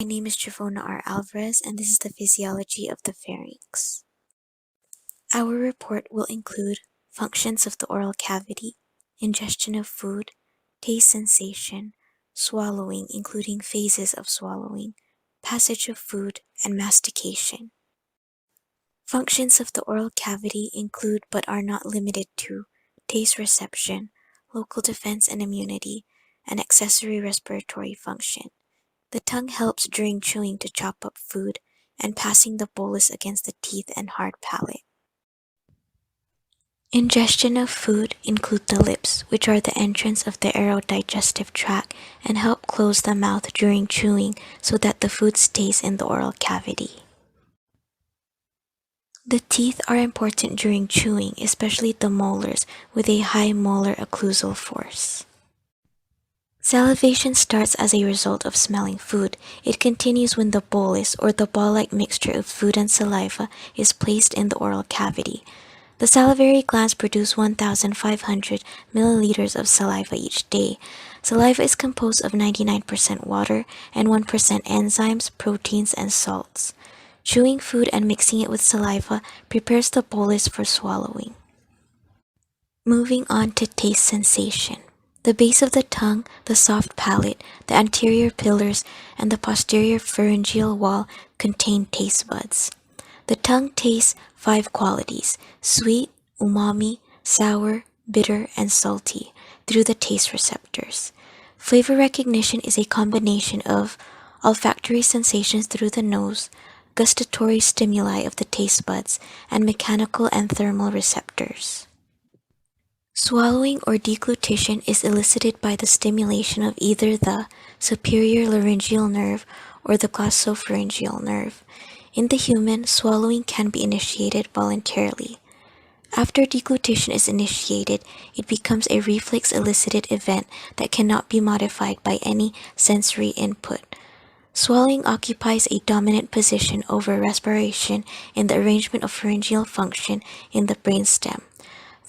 My name is Javona R. Alvarez, and this is the Physiology of the Pharynx. Our report will include functions of the oral cavity, ingestion of food, taste sensation, swallowing, including phases of swallowing, passage of food, and mastication. Functions of the oral cavity include but are not limited to taste reception, local defense and immunity, and accessory respiratory function. The tongue helps during chewing to chop up food and passing the bolus against the teeth and hard palate. Ingestion of food include the lips, which are the entrance of the aerodigestive tract and help close the mouth during chewing so that the food stays in the oral cavity. The teeth are important during chewing, especially the molars with a high molar occlusal force. Salivation starts as a result of smelling food. It continues when the bolus, or the ball-like mixture of food and saliva, is placed in the oral cavity. The salivary glands produce 1,500 milliliters of saliva each day. Saliva is composed of 99% water and 1% enzymes, proteins, and salts. Chewing food and mixing it with saliva prepares the bolus for swallowing. Moving on to taste sensation. The base of the tongue, the soft palate, the anterior pillars, and the posterior pharyngeal wall contain taste buds. The tongue tastes 5 qualities: sweet, umami, sour, bitter, and salty through the taste receptors. Flavor recognition is a combination of olfactory sensations through the nose, gustatory stimuli of the taste buds, and mechanical and thermal receptors. Swallowing or deglutition is elicited by the stimulation of either the superior laryngeal nerve or the glossopharyngeal nerve. In the human, swallowing can be initiated voluntarily. After deglutition is initiated, it becomes a reflex-elicited event that cannot be modified by any sensory input. Swallowing occupies a dominant position over respiration in the arrangement of pharyngeal function in the brainstem.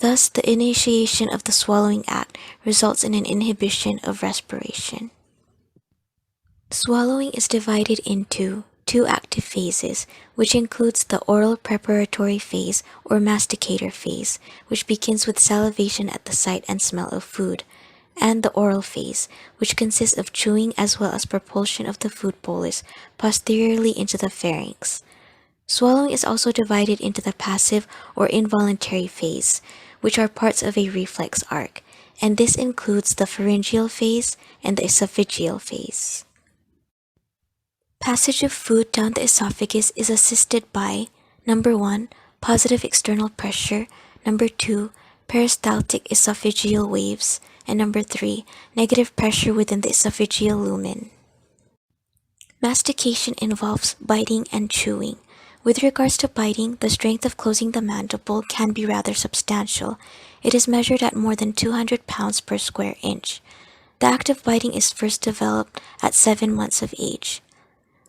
Thus, the initiation of the swallowing act results in an inhibition of respiration. Swallowing is divided into 2 active phases, which includes the oral preparatory phase or masticator phase, which begins with salivation at the sight and smell of food, and the oral phase, which consists of chewing as well as propulsion of the food bolus posteriorly into the pharynx. Swallowing is also divided into the passive or involuntary phase, which are parts of a reflex arc, and this includes the pharyngeal phase and the esophageal phase. Passage of food down the esophagus is assisted by number 1, positive external pressure, number 2, peristaltic esophageal waves, and number 3, negative pressure within the esophageal lumen. Mastication involves biting and chewing. With regards to biting, the strength of closing the mandible can be rather substantial. It is measured at more than 200 pounds per square inch. The act of biting is first developed at 7 months of age.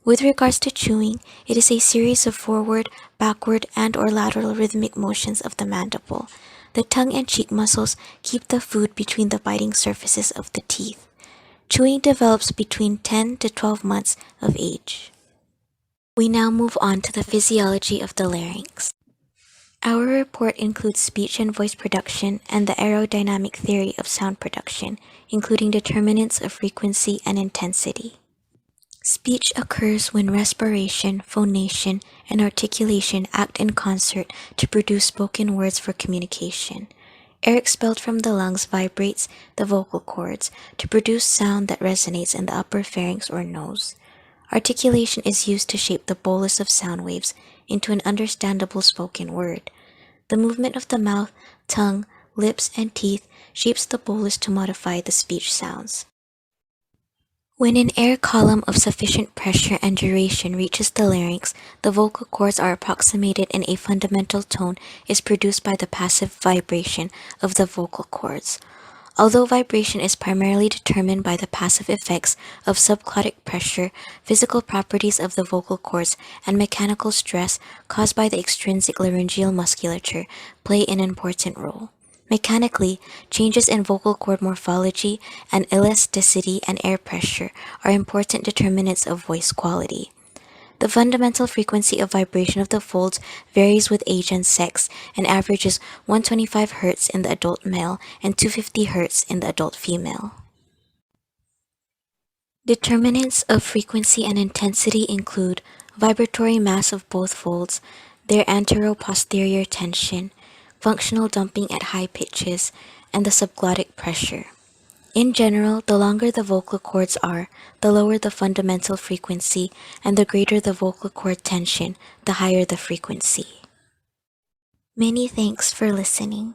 With regards to chewing, it is a series of forward, backward, and/or lateral rhythmic motions of the mandible. The tongue and cheek muscles keep the food between the biting surfaces of the teeth. Chewing develops between 10 to 12 months of age. We now move on to the physiology of the larynx. Our report includes speech and voice production and the aerodynamic theory of sound production, including determinants of frequency and intensity. Speech occurs when respiration, phonation, and articulation act in concert to produce spoken words for communication. Air expelled from the lungs vibrates the vocal cords to produce sound that resonates in the upper pharynx or nose. Articulation is used to shape the bolus of sound waves into an understandable spoken word. The movement of the mouth, tongue, lips, and teeth shapes the bolus to modify the speech sounds. When an air column of sufficient pressure and duration reaches the larynx, the vocal cords are approximated and a fundamental tone is produced by the passive vibration of the vocal cords. Although vibration is primarily determined by the passive effects of subglottic pressure, physical properties of the vocal cords, and mechanical stress caused by the extrinsic laryngeal musculature play an important role. Mechanically, changes in vocal cord morphology and elasticity and air pressure are important determinants of voice quality. The fundamental frequency of vibration of the folds varies with age and sex and averages 125 Hz in the adult male and 250 Hz in the adult female. Determinants of frequency and intensity include vibratory mass of both folds, their antero-posterior tension, functional dumping at high pitches, and the subglottic pressure. In general, the longer the vocal cords are, the lower the fundamental frequency, and the greater the vocal cord tension, the higher the frequency. Many thanks for listening.